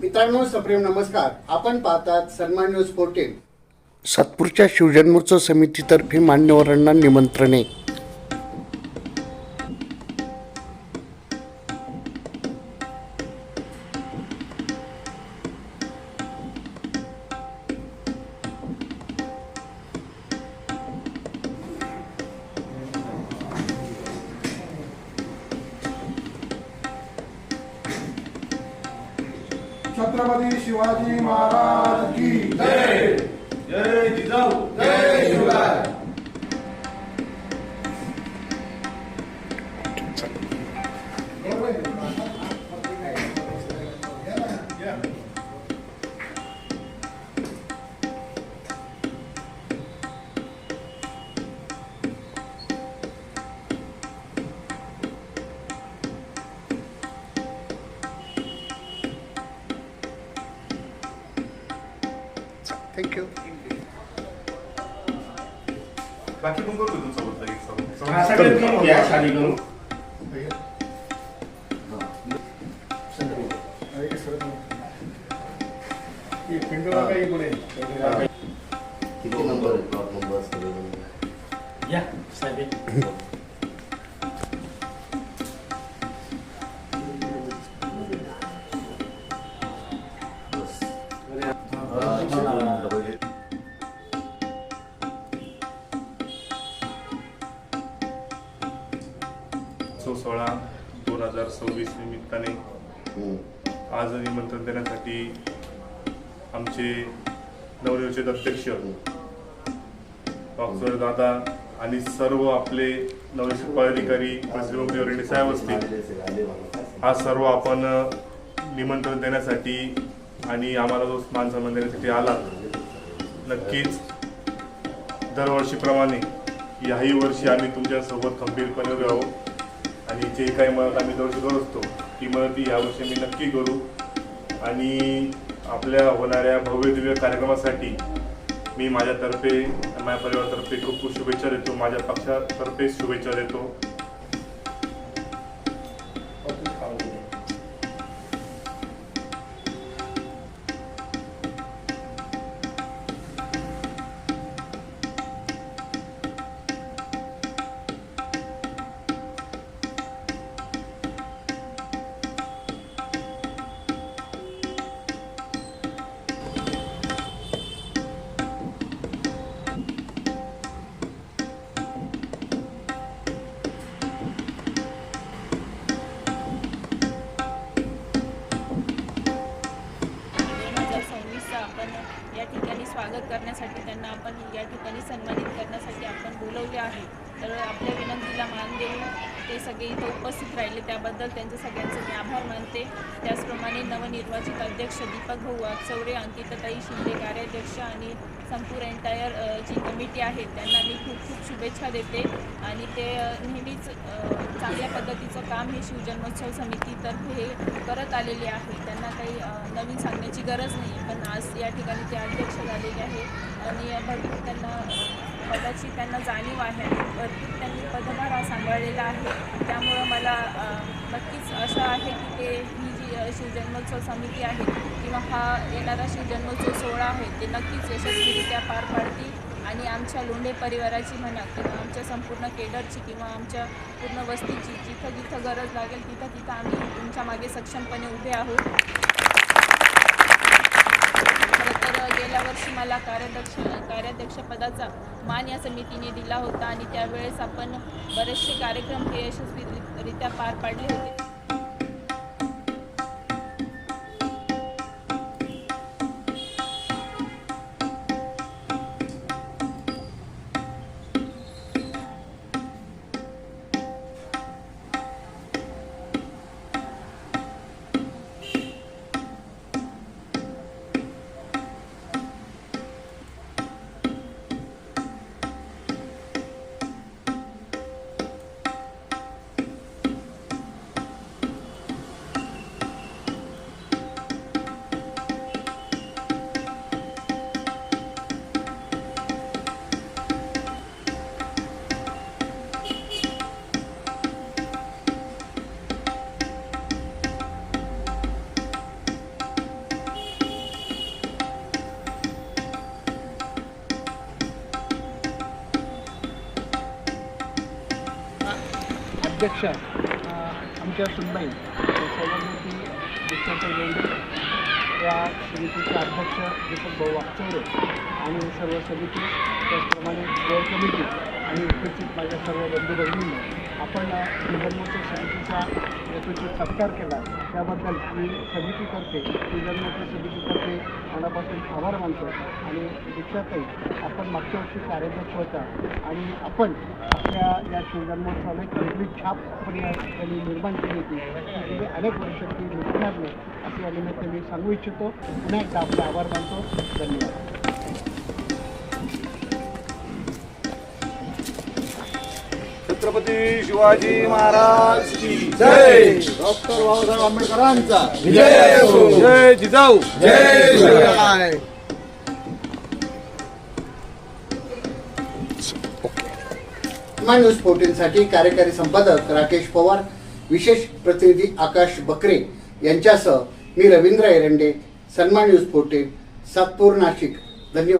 मित्रांनो, सप्रेम नमस्कार. आपण पाहतात सन्मान न्यूज 14. सातपूरच्या शिवजन्मोत्सव समितीतर्फे मान्यवरांना निमंत्रणे. छत्रपती शिवाजी महाराज की जय. जय जिजाऊ. जय शिवराय. थँक्यू. बाकी पण करू तुमच्यासोबत शादी करू. किती नंबर आहे प्लॉट नंबर सगळे या साहेब. सोळा 2026 निमित्ताने आज निमंत्रण देण्यासाठी आमचे नवनिर्वाचित अध्यक्ष डॉक्टर दादा आणि सर्व आपले नवनिर्वाचित पदाधिकारी श्रीमंती रेड्डी साहेब असतील, हा सर्व आपण निमंत्रण देण्यासाठी आणि आम्हाला जो मान सन्मान देण्यासाठी आला. नक्कीच दरवर्षीप्रमाणे याही वर्षी आम्ही तुमच्यासोबत खंबीरपणे उभे आहोत आणि जे काही मदत आम्ही दरवर्षी करत असतो ती मदत यावर्षी आम्ही नक्की करू. आणि आपल्या होणाऱ्या भव्य दिव्य कार्यक्रमासाठी मी माझ्यातर्फे माझ्या परिवारातर्फे खूप खूप शुभेच्छा देतो. माझ्या पक्षातर्फे शुभेच्छा देतो. आपण या ठिकाणी स्वागत करण्यासाठी त्यांना आपण या ठिकाणी सन्मानित करण्यासाठी आपण बोलवले आहे. तर आपल्या विनंतीला मान देऊन ते सगळे इथं उपस्थित राहिले त्याबद्दल त्यांचे सगळ्यांचे मी आभार मानते. त्याचप्रमाणे नवनिर्वाचित अध्यक्ष दीपक भाऊ वागचौरे, अंकिताताई शिंदे कार्याध्यक्ष आणि संपूर्ण एंटायर जी कमिटी आहे त्यांना मी खूप खूप शुभेच्छा देते. आणि ते नेहमीच चांगल्या पद्धतीचं काम हे शिवजन्मोत्सव समितीतर्फे हे करत आलेले आहे. त्यांना काही नवीन सांगण्याची गरज नाही, पण आज या ठिकाणी ते अध्यक्ष झालेले आहे आणि भरपूर पदाची त्यांना जाणीव आहे आणि भरपूर त्यांनी पदभार हा सांभाळलेला आहे. त्यामुळं मला नक्कीच आशा आहे की ते ही जी शिवजन्मोत्सव समिती आहे किंवा हा येणारा शिवजन्मोत्सव सोहळा आहे ते नक्कीच यशस्वीरित्या पार पाडतील आणि आमच्या लोंढे परिवाराची म्हणा किंवा आमच्या संपूर्ण केडरची किंवा आमच्या पूर्ण वस्तीची जिथं जिथं गरज लागेल तिथं तिथं आम्ही तुमच्या मागे सक्षमपणे उभे आहोत. तर गेल्या वर्षी मला कार्याध्यक्षपदाचा मान या समितीने दिला होता आणि त्यावेळेस आपण बरेचसे कार्यक्रम हे यशस्वीरित्या पार पाडले होते. अध्यक्षा आमच्या सुनबाई सौभाग्यवती दीक्षांत लेंडे, या समितीचे अध्यक्ष दीपक भाऊ वागचौरे आणि सर्व समिती, त्याचप्रमाणे कोर कमिटी आणि उपस्थित माझ्या सर्व बंधू भगिनींनी आपण शिवजन्मोत्सव समितीचा यथोचित सत्कार केला, त्याबद्दल मी समितीतर्फे शिवजन्मोत्सव समितीतर्फे मनापासून आभार मानतो. आणि दीक्षाताई, आपण मागच्या वर्षी कार्याध्यक्ष होता आणि आपण आपल्या या शिवजन्मोत्सवाला एक वेगळी छाप आपण या ठिकाणी निर्माण केली होती, गेली अनेक वर्ष ती मिळणार नाही असे या निमित्ताने मी सांगू इच्छितो. पुन्हा एकदा आपले आभार मानतो. धन्यवाद. छत्रपती शिवाजी महाराज की जय. डॉक्टर बाबासाहेब आंबेडकरांचा जय जिजाऊ. जय शिवराय. सन्मान न्यूज 14 साठी कार्यकारी संपादक राकेश पवार, विशेष प्रतिनिधी आकाश बकरे यांच्यासह मी रवींद्र एरंडे, सन्मान न्यूज 14, सातपूर, नाशिक. धन्यवाद.